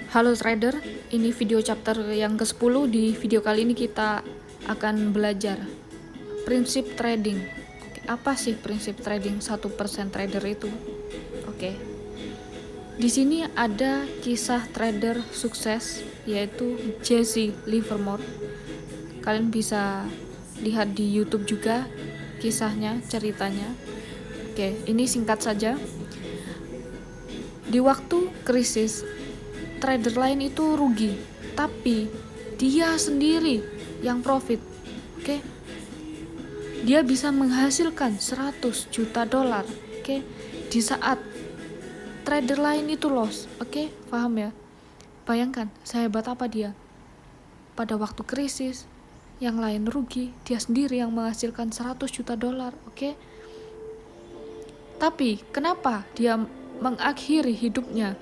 Halo trader, ini video chapter yang ke-10. Di video kali ini kita akan belajar prinsip trading. Oke, apa sih prinsip trading 1% trader itu? Oke. Di sini ada kisah trader sukses yaitu Jesse Livermore. Kalian bisa lihat di YouTube juga kisahnya, ceritanya. Oke, ini singkat saja. Di waktu krisis, trader lain itu rugi, tapi dia sendiri yang profit. Oke. Dia bisa menghasilkan 100 juta dolar, oke, di saat trader lain itu loss. Oke, paham ya? Bayangkan sehebat apa dia. Pada waktu krisis, yang lain rugi, dia sendiri yang menghasilkan 100 juta dolar, oke? Tapi kenapa dia mengakhiri hidupnya?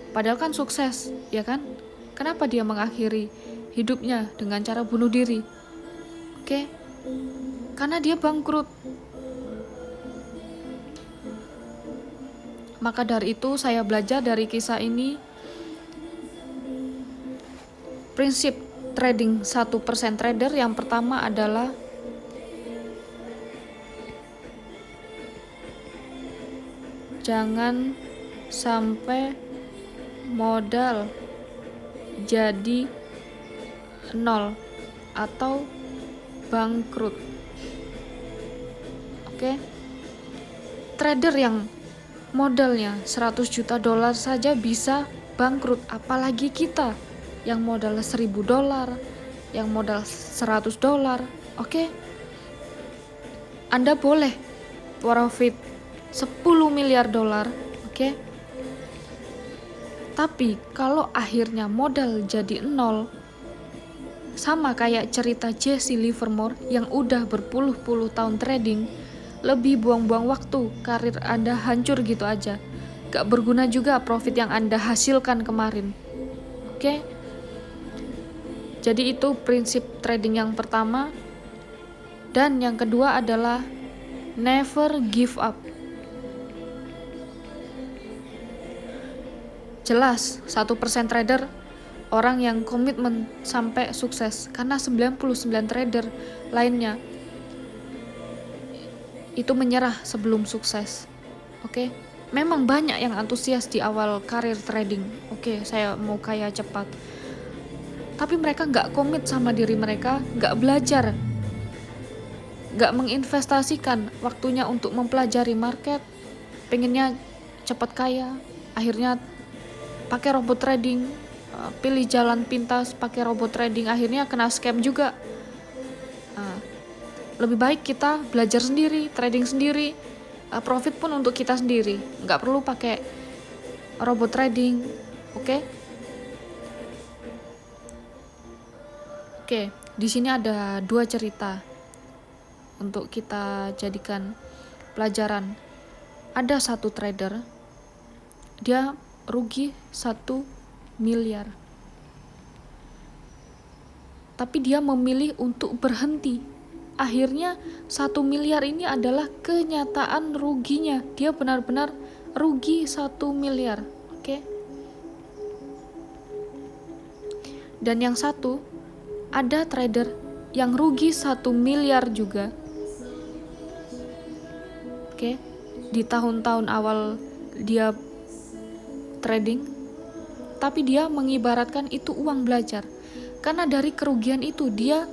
Padahal kan sukses, ya kan? Kenapa dia mengakhiri hidupnya dengan cara bunuh diri? Oke? Karena dia bangkrut. Maka dari itu saya belajar dari kisah ini prinsip trading 1% trader. Yang pertama adalah jangan sampai modal jadi nol atau bangkrut. Oke. Trader yang modalnya 100 juta dolar saja bisa bangkrut, apalagi kita yang modal 1000 dolar, yang modal 100 dolar. Oke. Anda boleh profit 10 miliar dolar, oke? Tapi kalau akhirnya modal jadi nol, sama kayak cerita Jesse Livermore yang udah berpuluh-puluh tahun trading, lebih buang-buang waktu, karir Anda hancur gitu aja. Gak berguna juga profit yang Anda hasilkan kemarin. Oke? Jadi itu prinsip trading yang pertama. Dan yang kedua adalah never give up. Jelas 1% trader orang yang komitmen sampai sukses, karena 99 trader lainnya itu menyerah sebelum sukses. Oke. Memang banyak yang antusias di awal karir trading. Oke, saya mau kaya cepat. Tapi mereka gak komit sama diri mereka, gak belajar, gak menginvestasikan waktunya untuk mempelajari market, pengennya cepat kaya, akhirnya pakai robot trading, pilih jalan pintas pakai robot trading, akhirnya kena scam juga. Lebih baik kita belajar sendiri, trading sendiri, profit pun untuk kita sendiri, nggak perlu pakai robot trading. Oke? Oke, di sini ada 2 cerita untuk kita jadikan pelajaran. Ada satu trader, dia rugi 1 miliar. Tapi dia memilih untuk berhenti. Akhirnya 1 miliar ini adalah kenyataan ruginya. Dia benar-benar rugi 1 miliar. Oke. Dan yang satu, ada trader yang rugi 1 miliar juga. Oke. Di tahun-tahun awal dia trading, tapi dia mengibaratkan itu uang belajar, karena dari kerugian itu dia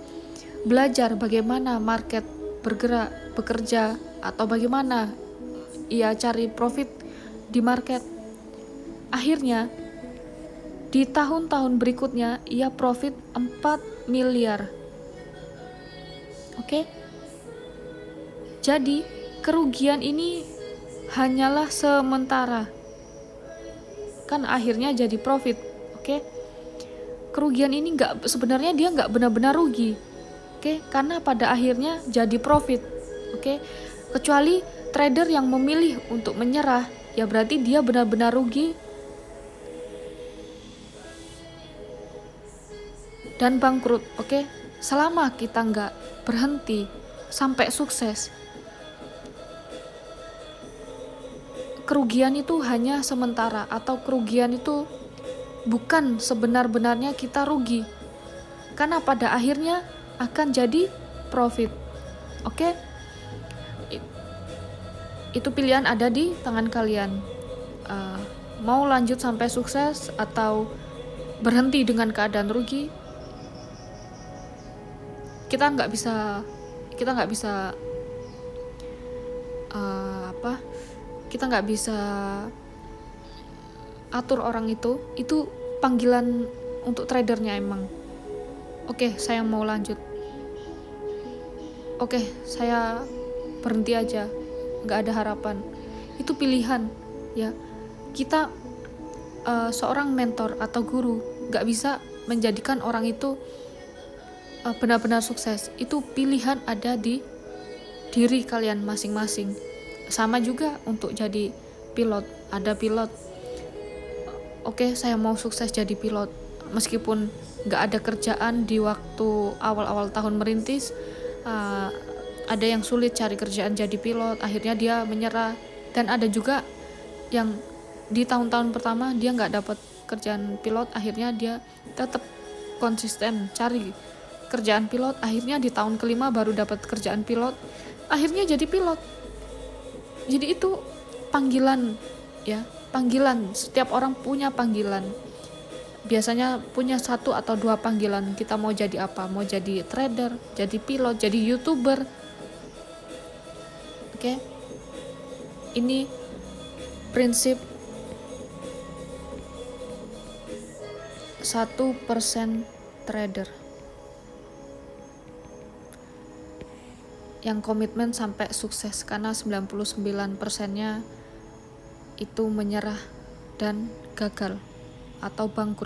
belajar bagaimana market bergerak, bekerja, atau bagaimana ia cari profit di market. Akhirnya di tahun-tahun berikutnya ia profit 4 miliar. Oke. Jadi kerugian ini hanyalah sementara, kan akhirnya jadi profit. Oke. Kerugian ini sebenarnya dia nggak benar-benar rugi. Oke, karena pada akhirnya jadi profit. Oke. Kecuali trader yang memilih untuk menyerah, ya berarti dia benar-benar rugi dan bangkrut. Oke. Selama kita nggak berhenti sampai sukses, kerugian itu hanya sementara, atau kerugian itu bukan sebenar-benarnya kita rugi, karena pada akhirnya akan jadi profit. Oke? Itu pilihan ada di tangan kalian. Mau lanjut sampai sukses atau berhenti dengan keadaan rugi. Kita nggak bisa kita nggak bisa atur orang itu panggilan untuk tradernya emang. Oke, saya mau lanjut. Oke, saya berhenti aja, nggak ada harapan. Itu pilihan, ya. Kita seorang mentor atau guru nggak bisa menjadikan orang itu benar-benar sukses. Itu pilihan ada di diri kalian masing-masing. Sama juga untuk jadi pilot. Ada pilot, oke, saya mau sukses jadi pilot, meskipun nggak ada kerjaan di waktu awal-awal tahun merintis. Ada yang sulit cari kerjaan jadi pilot, akhirnya dia menyerah. Dan ada juga yang di tahun-tahun pertama dia nggak dapat kerjaan pilot, akhirnya dia tetap konsisten cari kerjaan pilot, akhirnya di tahun kelima baru dapat kerjaan pilot, akhirnya jadi pilot. Jadi itu panggilan, ya, panggilan. Setiap orang punya panggilan, biasanya punya 1 atau 2 panggilan. Kita mau jadi apa? Mau jadi trader, jadi pilot, jadi YouTuber. Oke? Ini prinsip 1% trader yang komitmen sampai sukses, karena 99%-nya itu menyerah dan gagal atau bangkrut.